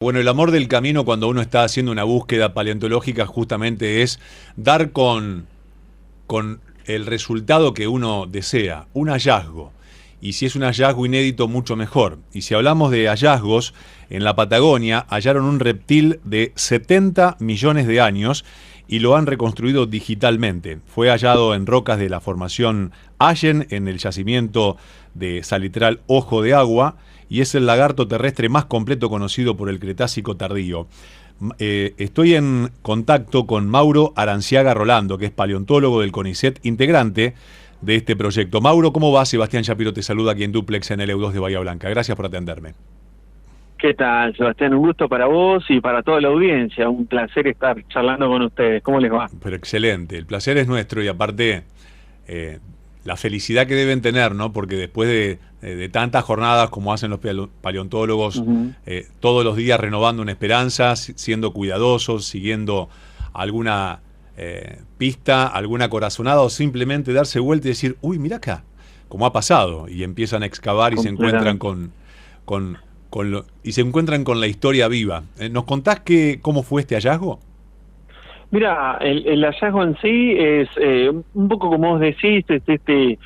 Bueno, el amor del camino cuando uno está haciendo una búsqueda paleontológica justamente es dar con el resultado que uno desea, un hallazgo. Y si es un hallazgo inédito, mucho mejor. Y si hablamos de hallazgos, en la Patagonia hallaron un reptil de 70 millones de años y lo han reconstruido digitalmente. Fue hallado en rocas de la formación Allen, en el yacimiento de Salitral Ojo de Agua, y es el lagarto terrestre más completo conocido por el Cretácico tardío. Estoy en contacto con Mauro Aranciaga Rolando, que es paleontólogo del CONICET, integrante de este proyecto. Mauro, ¿cómo va? Sebastián Shapiro te saluda aquí en Duplex en el EU2 de Bahía Blanca. Gracias por atenderme. ¿Qué tal, Sebastián? Un gusto para vos y para toda la audiencia. Un placer estar charlando con ustedes. ¿Cómo les va? Pero excelente, el placer es nuestro y aparte la felicidad que deben tener, ¿no? Porque después de tantas jornadas como hacen los paleontólogos, todos los días renovando una esperanza, siendo cuidadosos, siguiendo alguna pista, alguna corazonada o simplemente darse vuelta y decir, uy, mira acá, como ha pasado, y empiezan a excavar y se encuentran y se encuentran con la historia viva. ¿Nos contás cómo fue este hallazgo? Mira, el hallazgo en sí es un poco como vos decís, este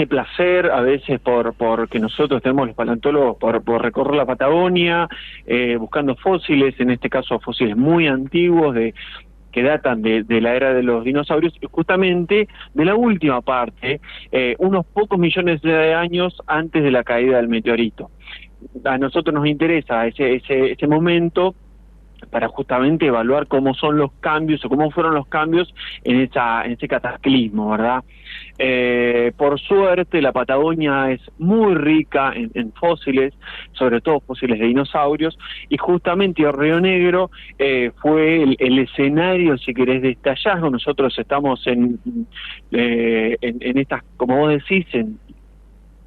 placer a veces por que nosotros tenemos los paleontólogos por recorrer la Patagonia, buscando fósiles, en este caso fósiles muy antiguos que datan de la era de los dinosaurios, y justamente de la última parte, unos pocos millones de años antes de la caída del meteorito. A nosotros nos interesa ese momento para justamente evaluar cómo son los cambios o cómo fueron los cambios en ese cataclismo, ¿verdad? Por suerte la Patagonia es muy rica en fósiles, sobre todo fósiles de dinosaurios, y justamente Río Negro fue el escenario, si querés, de este hallazgo. Nosotros estamos en estas, como vos decís, en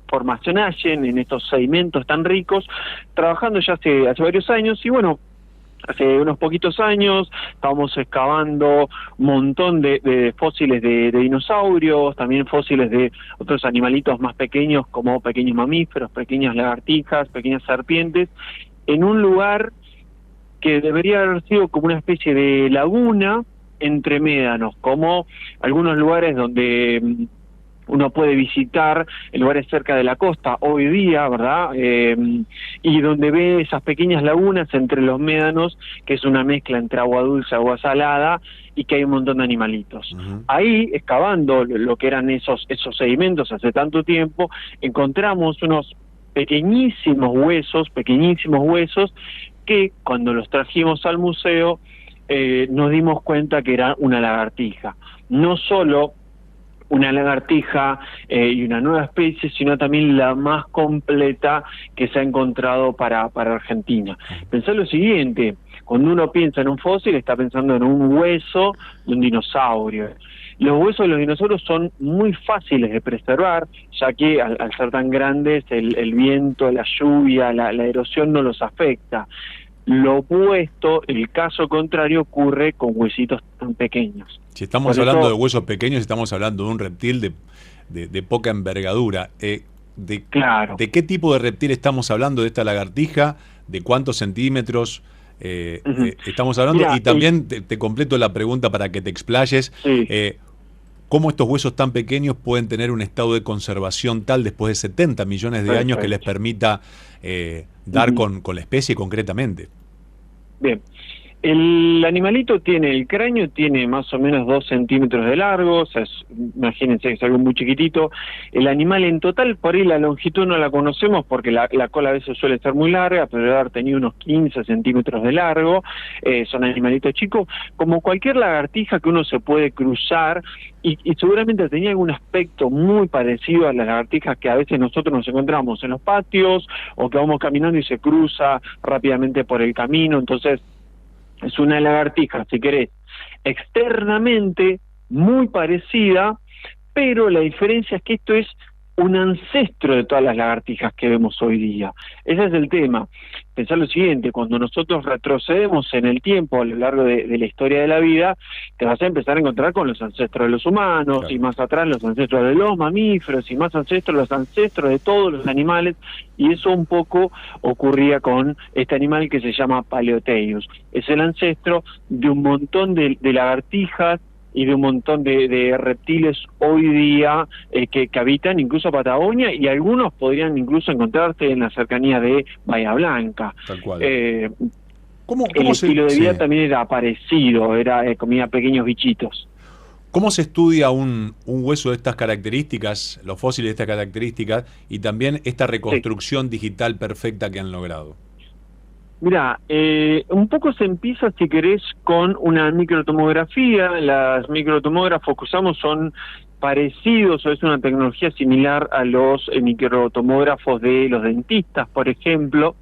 formación Allen, en estos sedimentos tan ricos, trabajando ya hace varios años, y bueno, hace unos poquitos años estábamos excavando un montón de fósiles de dinosaurios, también fósiles de otros animalitos más pequeños como pequeños mamíferos, pequeñas lagartijas, pequeñas serpientes, en un lugar que debería haber sido como una especie de laguna entre médanos, como algunos lugares donde uno puede visitar en lugares cerca de la costa hoy día, ¿verdad? Y donde ve esas pequeñas lagunas entre los médanos, que es una mezcla entre agua dulce, agua salada, y que hay un montón de animalitos. Ahí, excavando lo que eran esos sedimentos hace tanto tiempo, encontramos unos pequeñísimos huesos, que cuando los trajimos al museo, nos dimos cuenta que era una lagartija. No solo una lagartija y una nueva especie, sino también la más completa que se ha encontrado para Argentina. Pensá lo siguiente, cuando uno piensa en un fósil, está pensando en un hueso de un dinosaurio. Los huesos de los dinosaurios son muy fáciles de preservar, ya que al ser tan grandes, el viento, la lluvia, la erosión no los afecta. Lo opuesto, el caso contrario, ocurre con huesitos tan pequeños. Si estamos hablando de huesos pequeños, estamos hablando de un reptil de poca envergadura. Claro. ¿De qué tipo de reptil estamos hablando de esta lagartija? ¿De cuántos centímetros estamos hablando? Mira, y también te completo la pregunta para que te explayes. Sí. ¿Cómo estos huesos tan pequeños pueden tener un estado de conservación tal después de 70 millones de años que les permita dar con la especie concretamente? Bien, el animalito el cráneo tiene más o menos 2 centímetros de largo, o sea, imagínense que es algo muy chiquitito. El animal en total, por ahí la longitud no la conocemos porque la cola a veces suele ser muy larga, pero debe haber tenido unos 15 centímetros de largo. Son animalitos chicos, como cualquier lagartija que uno se puede cruzar, y seguramente tenía algún aspecto muy parecido a las lagartijas que a veces nosotros nos encontramos en los patios, o que vamos caminando y se cruza rápidamente por el camino. Entonces es una lagartija, si querés, externamente muy parecida, pero la diferencia es que esto es un ancestro de todas las lagartijas que vemos hoy día. Ese es el tema. Pensar lo siguiente, cuando nosotros retrocedemos en el tiempo a lo largo de la historia de la vida, te vas a empezar a encontrar con los ancestros de los humanos, Claro. y más atrás los ancestros de los mamíferos, y más ancestros los ancestros de todos los animales, y eso un poco ocurría con este animal que se llama Paleotheius. Es el ancestro de un montón de lagartijas y de un montón de reptiles hoy día que habitan incluso Patagonia, y algunos podrían incluso encontrarse en la cercanía de Bahía Blanca. Tal cual. El estilo de vida también era parecido, comía pequeños bichitos. ¿Cómo se estudia un hueso de estas características, los fósiles de estas características, y también esta reconstrucción digital perfecta que han logrado? Mira, un poco se empieza, si querés, con una microtomografía. Las microtomógrafos que usamos son parecidos, o es una tecnología similar a los microtomógrafos de los dentistas, por ejemplo.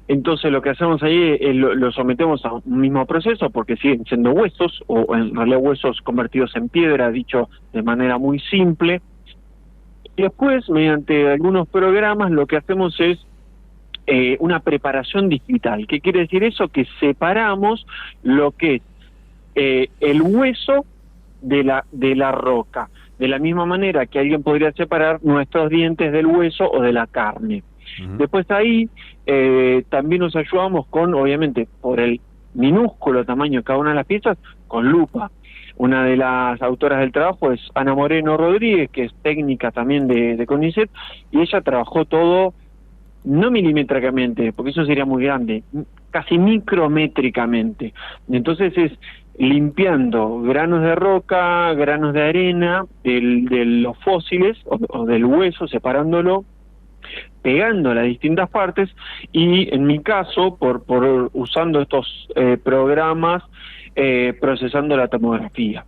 Entonces lo que hacemos ahí es lo sometemos a un mismo proceso, porque siguen siendo huesos, o en realidad huesos convertidos en piedra, dicho de manera muy simple. Y después, mediante algunos programas, lo que hacemos es una preparación digital. ¿Qué quiere decir eso? Que separamos lo que es el hueso de la roca, de la misma manera que alguien podría separar nuestros dientes del hueso o de la carne. Después ahí también nos ayudamos con, obviamente, por el minúsculo tamaño de cada una de las piezas, con lupa. Una de las autoras del trabajo es Ana Moreno Rodríguez, que es técnica también de CONICET, y ella trabajó todo, no milimétricamente, porque eso sería muy grande, casi micrométricamente. Entonces es limpiando granos de roca, granos de arena de los fósiles o del hueso, separándolo, pegando las distintas partes, y en mi caso, por usando estos programas, procesando la tomografía,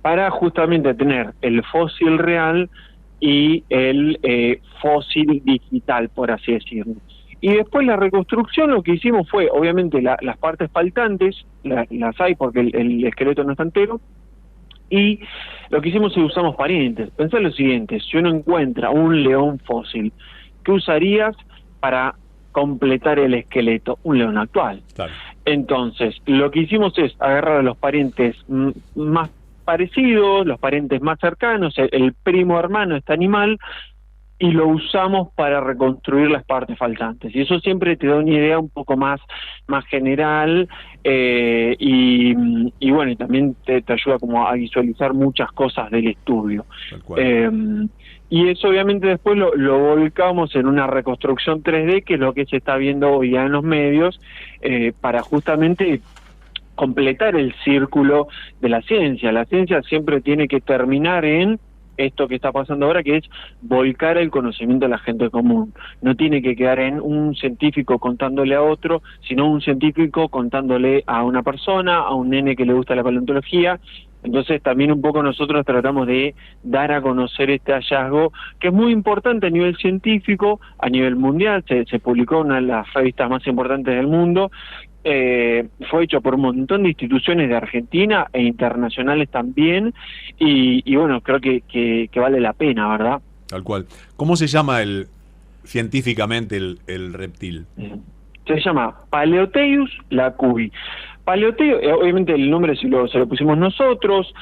para justamente tener el fósil real y el fósil digital, por así decirlo. Y después la reconstrucción, lo que hicimos fue, obviamente, las partes faltantes, las hay porque el esqueleto no está entero, y lo que hicimos es usamos parientes. Pensá lo siguiente: si uno encuentra un león fósil, ¿qué usarías para completar el esqueleto? Un león actual. Claro. Entonces, lo que hicimos es agarrar a los parientes más parecidos, los parientes más cercanos, el primo hermano de este animal, y lo usamos para reconstruir las partes faltantes. Y eso siempre te da una idea un poco más general, y bueno, y también te ayuda como a visualizar muchas cosas del estudio. Y eso obviamente después lo volcamos en una reconstrucción 3D, que es lo que se está viendo hoy ya en los medios, para justamente completar el círculo de la ciencia. La ciencia siempre tiene que terminar en esto que está pasando ahora, que es volcar el conocimiento a la gente común. No tiene que quedar en un científico contándole a otro, sino un científico contándole a una persona, a un nene que le gusta la paleontología. Entonces también un poco nosotros tratamos de dar a conocer este hallazgo, que es muy importante a nivel científico, a nivel mundial. Se publicó en una de las revistas más importantes del mundo. Fue hecho por un montón de instituciones de Argentina e internacionales también, y bueno, creo que vale la pena, ¿verdad? Tal cual. ¿Cómo se llama científicamente el reptil? Se llama Paleotheius lacuvi. Paleotheius, obviamente el nombre se lo pusimos nosotros.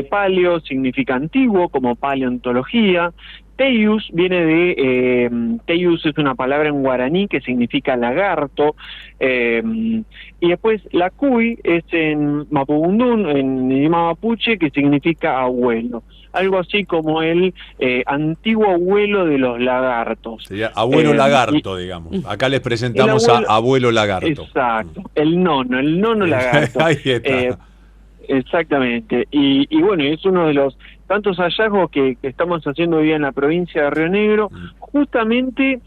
Paleo significa antiguo, como paleontología. Theius viene de, Theius es una palabra en guaraní que significa lagarto, y después lacuvi es en mapudungún, en idioma mapuche, que significa abuelo, algo así como el antiguo abuelo de los lagartos. Sería abuelo lagarto, digamos. Acá les presentamos a abuelo lagarto. Exacto, el nono lagarto. Ahí está. Exactamente, y bueno, es uno de los tantos hallazgos que estamos haciendo hoy día en la provincia de Río Negro. Justamente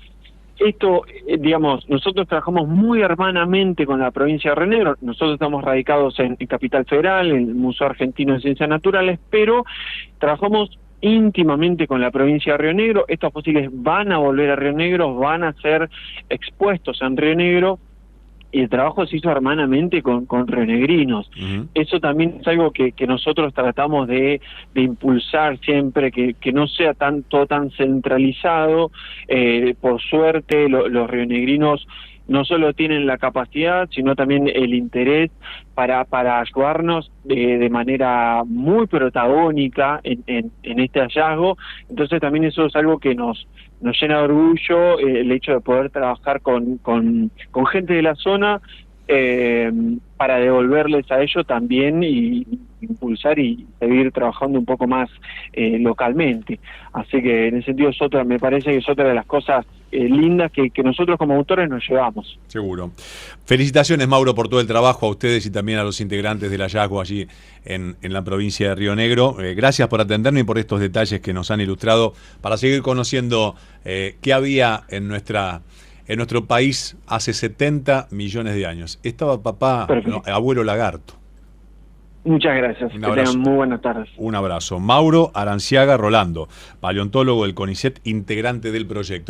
esto, digamos, nosotros trabajamos muy hermanamente con la provincia de Río Negro. Nosotros estamos radicados en Capital Federal, en el Museo Argentino de Ciencias Naturales, pero trabajamos íntimamente con la provincia de Río Negro. Estos fósiles van a volver a Río Negro, van a ser expuestos en Río Negro, y el trabajo se hizo hermanamente con rionegrinos. Eso también es algo que nosotros tratamos de impulsar siempre, que no sea todo tan centralizado. Por suerte los rionegrinos no solo tienen la capacidad, sino también el interés para ayudarnos de manera muy protagónica en este hallazgo. Entonces también eso es algo que nos llena de orgullo, el hecho de poder trabajar con gente de la zona, para devolverles a ellos también y impulsar y seguir trabajando un poco más localmente. Así que en ese sentido me parece que es otra de las cosas lindas que nosotros como autores nos llevamos. Seguro. Felicitaciones, Mauro, por todo el trabajo, a ustedes y también a los integrantes del hallazgo allí en la provincia de Río Negro. Gracias por atendernos y por estos detalles que nos han ilustrado para seguir conociendo qué había en nuestro país hace 70 millones de años. Estaba papá, no, abuelo lagarto. Muchas gracias. Que tengan muy buenas tardes. Un abrazo. Mauro Aranciaga Rolando, paleontólogo del CONICET, integrante del proyecto.